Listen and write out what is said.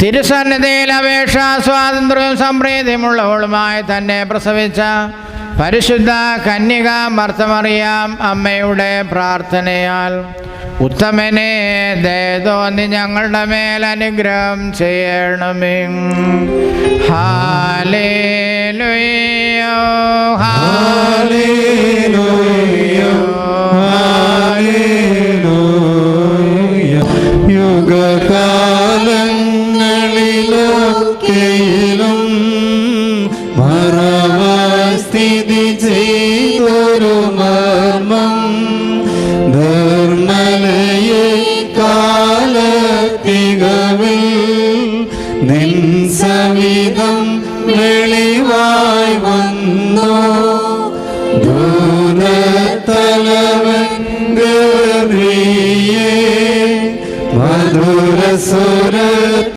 തിരുസന്നിധിയിൽ അപേക്ഷാ സ്വാതന്ത്ര്യവും സംപ്രീതിയുമുള്ളവളുമായി തന്നെ പ്രസവിച്ച പരിശുദ്ധ കന്യക മർത്തമറിയാം അമ്മയുടെ പ്രാർത്ഥനയാൽ ഉത്തമനെ ദയതോന്നി ഞങ്ങളുടെ മേൽ അനുഗ്രഹം ചെയ്യണമേ. ഹല്ലേലൂയ ഹല്ലേലൂയ ഹല്ലേലൂയ. യുഗകാലങ്ങളിലൊക്കെയിലും മറവസ്ഥിതി ചെയ്തൊരു മർമ്മം ധർമ്മലയെ കാലത്തികവിൽ നിൻ സവിധം വെളിവായി വന്നു. ദൂരത്തലവൻ ഗബ്രിയേ മധുരസ്വരമരുളി